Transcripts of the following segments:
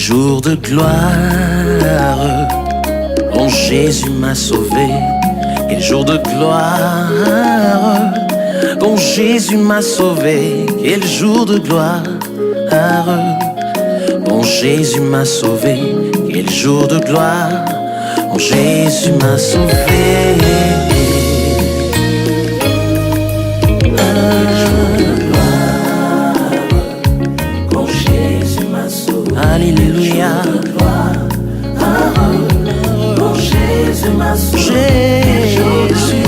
jour de gloire, quand Jésus m'a sauvé. Quel jour de gloire, quand Jésus m'a sauvé. Quel jour de gloire, quand Jésus m'a sauvé. Quel jour de gloire, quand Jésus m'a sauvé. Alléluia. Quand Jésus m'a sauvé. Jésus.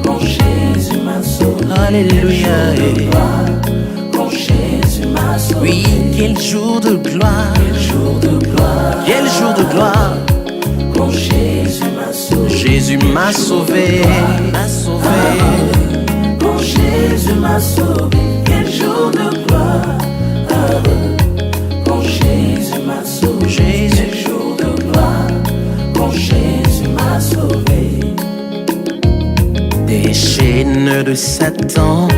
Quand Jésus m'a sauvé. Alléluia. Quand Jésus m'a sauvé. Oui, quel jour de gloire. Quel jour de gloire. Quel jour de gloire. Quand Jésus m'a sauvé. Jésus m'a sauvé. M'a sauvé. Quand Jésus m'a sauvé. Quel jour de gloire. Quand Jésus m'a sauvé. Jésus. Quel jour de gloire. Quand Jésus m'a sauvé. Des chaînes de Satan,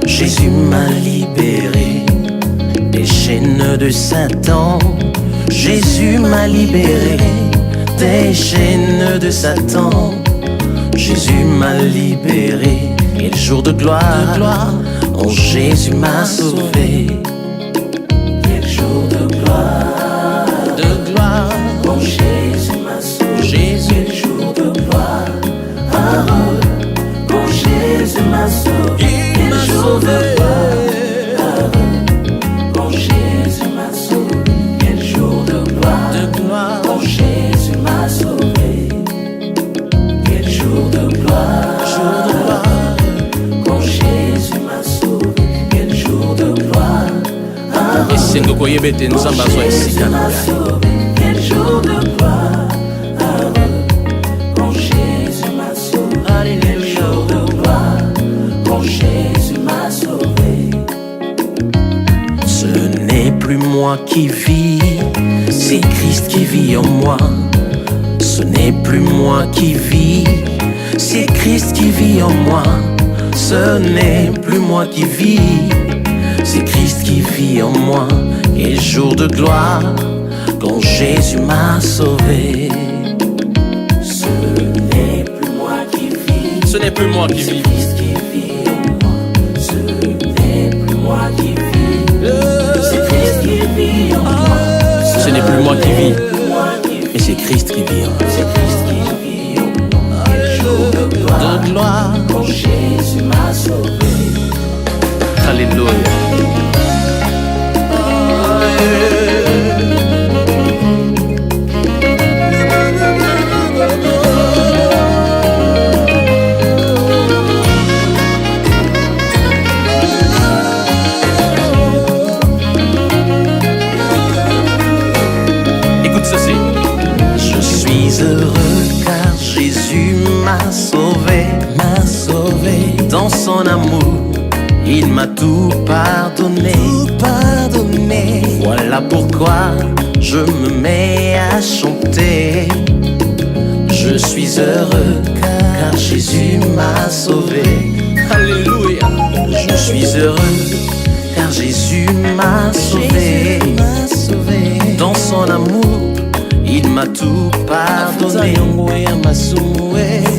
Jésus m'a libéré. Des chaînes de Satan, Jésus m'a libéré. Des chaînes de Satan, Jésus m'a libéré. Quel jour de gloire, oh Jésus m'a sauvé. Quel jour de gloire. Quand Jésus m'a sauvé. Jésus. Quel jour de gloire. Quand Jésus m'a sauvé. Quel jour de gloire. Quand Jésus m'a sauvé. Quel jour de gloire. Quand Jésus m'a sauvé. Quel jour de gloire. Quand Jésus m'a sauvé. Quel jour de gloire. Esengo koyebete nzamba zwa esika na ngai. Quel jour de gloire. Quand Jésus m'a sauvé. Quel jour de gloire. Quand Jésus m'a sauvé. Ce n'est plus moi qui vis, c'est Christ qui vit en moi. Ce n'est plus moi qui vis, c'est Christ qui vit en moi. Ce n'est plus moi qui vis, c'est Christ qui vit en moi. Quel jour de gloire, quand Jésus m'a sauvé. Ce n'est plus moi qui vis. Ce n'est plus moi qui C'est vis, Christ qui vit en moi. Ce n'est plus moi qui vis. C'est Christ qui vit en moi. ce n'est plus moi qui vis, Moi qui vis. mais c'est Christ qui vit en moi. C'est Christ qui vit en moi. Quel jour de gloire. De gloire, Quand Jésus m'a sauvé. alléluia. Écoute ceci. Je suis heureux car Jésus m'a sauvé, dans son amour. Il m'a tout pardonné, Voilà pourquoi je me mets à chanter. Je suis heureux car Jésus m'a sauvé. Alléluia. Je suis heureux car Jésus m'a sauvé. Dans son amour, il m'a tout pardonné.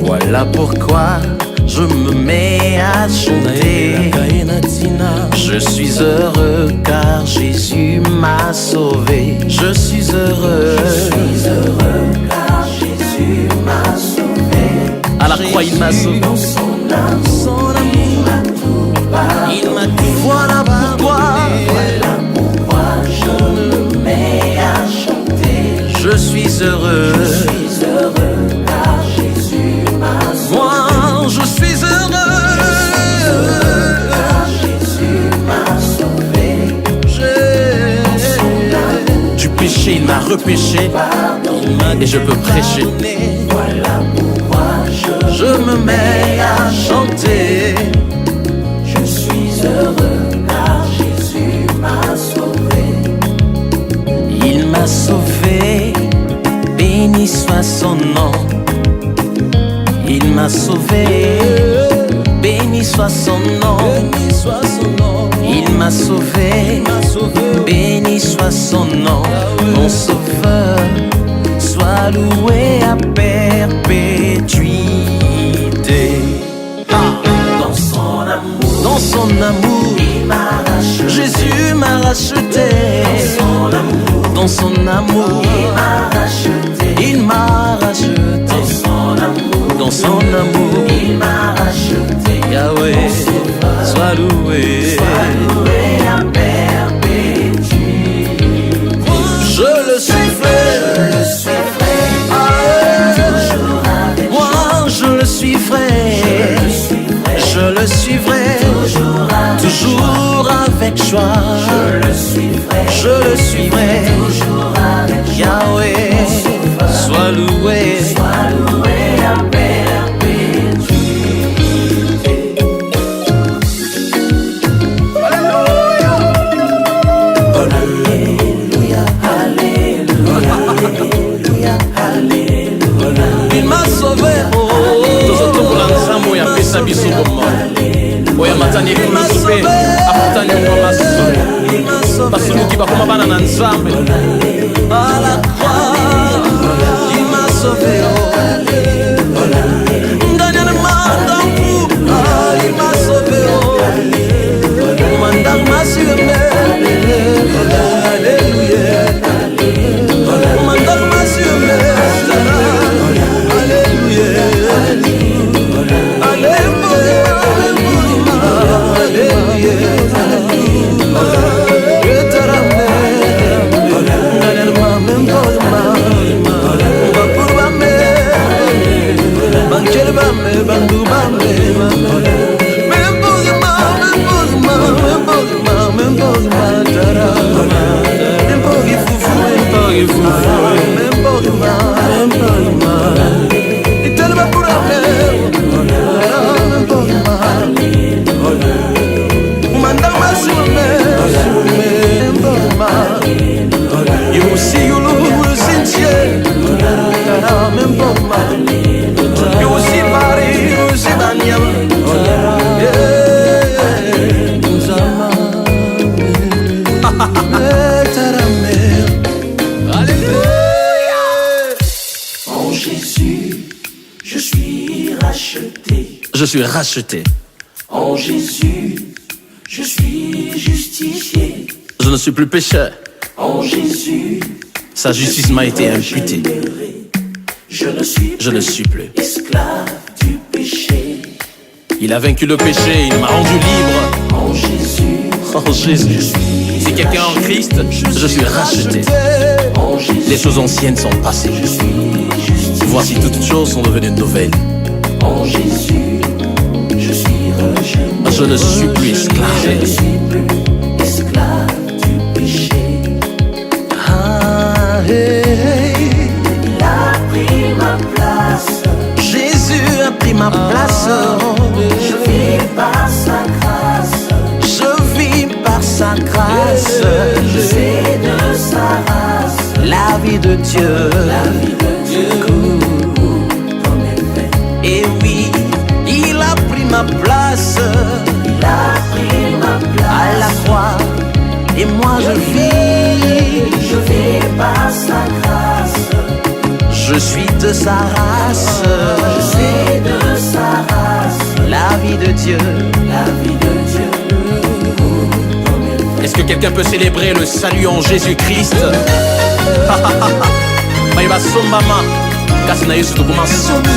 Voilà pourquoi je me mets à chanter. Je suis heureux car Jésus m'a sauvé. Je suis heureux. Car Jésus m'a sauvé. À la croix, il m'a sauvé. Dans son amour, il m'a tout pardonné. Il m'a dit voilà pourquoi. Voilà pourquoi je me mets à chanter. Je suis heureux. Je suis heureux car Jésus m'a sauvé. Moi, je suis heureux. Car Jésus m'a sauvé. Du péché, il m'a repêché. Et je peux prêcher. Voilà pourquoi Je me mets à chanter. je suis heureux car Jésus m'a sauvé. Il m'a sauvé, béni soit son nom. Il m'a sauvé, béni soit son nom. Il m'a sauvé, béni soit soit son nom, mon sauveur, soit loué à perpétuité. Dans son amour, Dans son amour, il m'a racheté. Jésus m'a racheté. Dans son amour, Dans son amour, il m'a racheté. il m'a racheté. Dans son amour, Dans son amour, il m'a racheté. Yahweh, sois loué. Sois loué à perpétuité. Je le suivrai, Je le suivrai, ah, toujours avec moi je le suivrai, je le suivrai, toujours avec joie. Je le suivrai, Je le suivrai, toujours avec joie. Yahweh, sois loué. Sois loué à perpétuité. Alléluia, alléluia, alléluia, alléluia. Il m'a sauvé, oh, tozotombola nzambe oyo apesa biso bomoi oyo amatani ekulusu mpe akutani yango masolo il m'a sauvé basuluki bakoma bana na nzambe à la croix, il m'a sauvé, oh. Daniel Mandangu, ah, il m'a sauvé, oh. Mandang m'a sauvé, alléluia. Mandang m'a sauvé, alléluia. En Jésus, je suis racheté. Je suis racheté. En Jésus, je suis justifié. Je ne suis plus pécheur. En Jésus, Sa justice m'a été imputée. je ne suis Je ne suis plus. esclave du péché. Il a vaincu le péché, il m'a rendu libre. En Jésus, Oh Jésus, si quelqu'un en Christ, je suis racheté. en Jésus, Les choses anciennes sont passées. je suis justifié. Voici toutes choses sont devenues nouvelles. En Jésus, je suis rejeté. Je ne suis plus esclave. Je ne suis plus esclave du péché. Ah, hey, hey. Il a pris ma place. Jésus a pris ma place. Je vis par sa grâce. Je vis par sa grâce. Je sais de sa race. La vie de Dieu. La vie de Dieu dans mes veines. Et oui, il a pris ma place Il a pris ma à place. la croix. Et moi je vis. Je vis par sa grâce. Je suis de sa race. Je sais de sa race. La vie de Dieu. La vie de Dieu dans mes veines. est-ce que quelqu'un peut célébrer le salut en Jésus-Christ? Maïba sombama kasi na Yesu tokoma somi.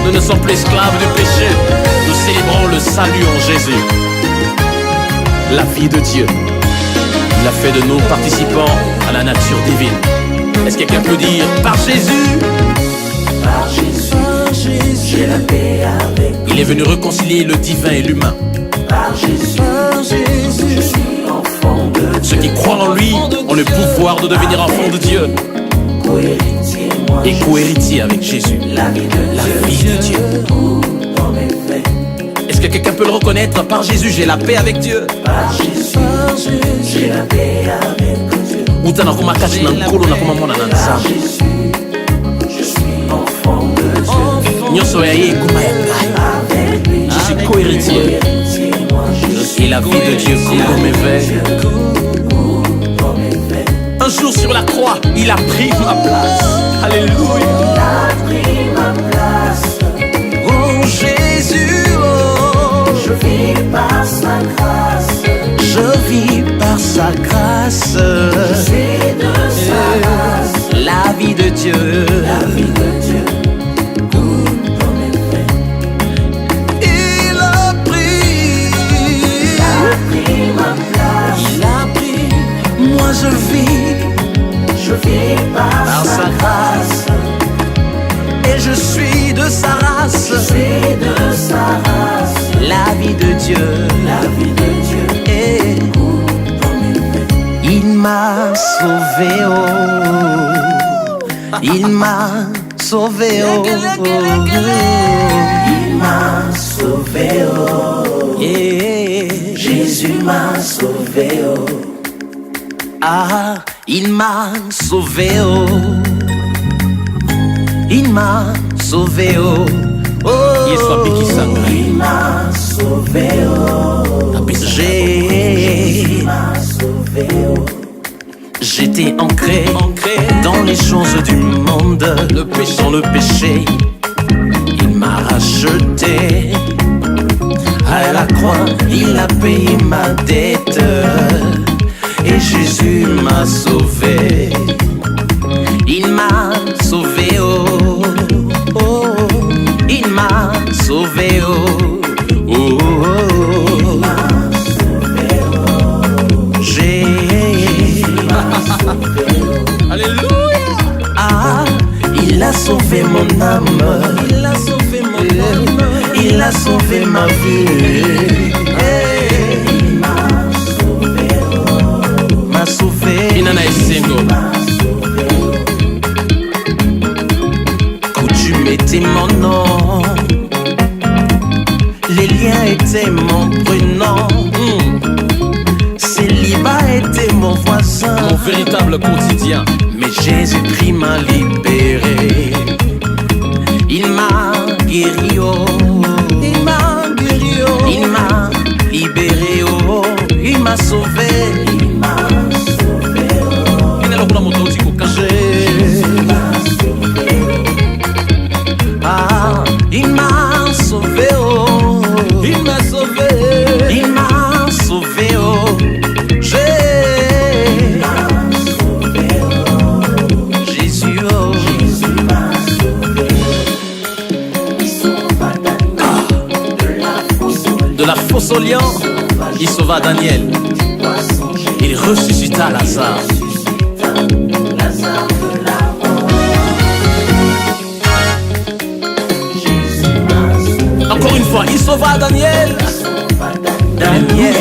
Nous ne sommes plus esclaves du péché. Nous célébrons le salut en Jésus. La vie de Dieu. Il a fait de nous participants à la nature divine. Est-ce que quelqu'un peut dire par Jésus? Par Jésus, j'ai la paix avec. Il est venu réconcilier le divin et l'humain. Par Jésus, je suis enfant de Ceux qui croient en lui ont le pouvoir de devenir enfants de Dieu co-héritier, moi. et co-héritiers avec Jésus. La vie de La Dieu vie de Dieu. dans mes veines. Est-ce que quelqu'un peut le reconnaître? Par Jésus, j'ai la paix avec Dieu. Par Jésus, j'ai la paix avec Dieu. Uta nakoma kati na nkolo nakoma mwana na Par nzambe. Jésus, je suis enfant de Dieu. Nyonso ya ye ekoma ya ngai. Avec lui, Je suis co-héritier. co-héritier, moi je suis. Il la vie de Dieu couvre mes veines. Un jour sur la croix, il a pris ma place. Alléluia. Il a pris ma place. Oh Jésus, oh, Je vis par sa grâce. je vis par sa grâce. Je suis de sa race. La vie de Dieu, La vie de Dieu coule dans mes veines. il a pris Ma place. il a pris, moi je vis Je vis par sa grâce. et je suis de sa race. Je suis de sa race. La vie de Dieu, La vie de Dieu et coule dans mes veines. il m'a sauvé, oh, il m'a sauvé, oh, Il m'a sauvé, oh. yeah. Jésus m'a sauvé, oh. Ah, il m'a sauvé, oh, il m'a sauvé, oh, oh. Yesu abiki sanga. Il m'a sauvé, oh. J'ai M'a sauvé, oh. J'étais ancré dans les choses du monde, dans le péché. Il m'a racheté. À la croix, il a payé ma dette. Et Jésus m'a sauvé. Il m'a sauvé, oh, oh. Il m'a sauvé, oh, oh, oh. J'ai Alléluia. Ah, il a sauvé mon âme. Il a sauvé mon âme. Il a sauvé ma vie. Il m'a sauvé. Inana esengo. Coutume était mon nom. Les liens étaient mon prénom. Célibat était mon voisin. Mon véritable quotidien. Mais Jésus-Christ m'a libéré. Il m'a guéri, oh. Il m'a guéri, oh. Il m'a libéré, oh. Il m'a sauvé. Il m'a sauvé, oh. Inala kula moto uti kukaje. Ah, il m'a sauvé, oh. Il m'a sauvé. Il m'a sauvé, oh. Jésus, oh. De la fosse au lion, il sauva Daniel. Il ressuscita Lazare. Encore une fois, il sauva Daniel. Daniel,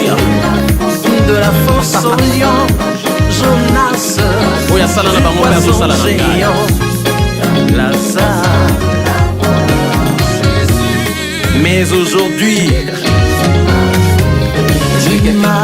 de la fosse au lion, Jonas, Oya sala na bango ya zo sala na ngai. géant, Lazare. Mais aujourd'hui, il m'a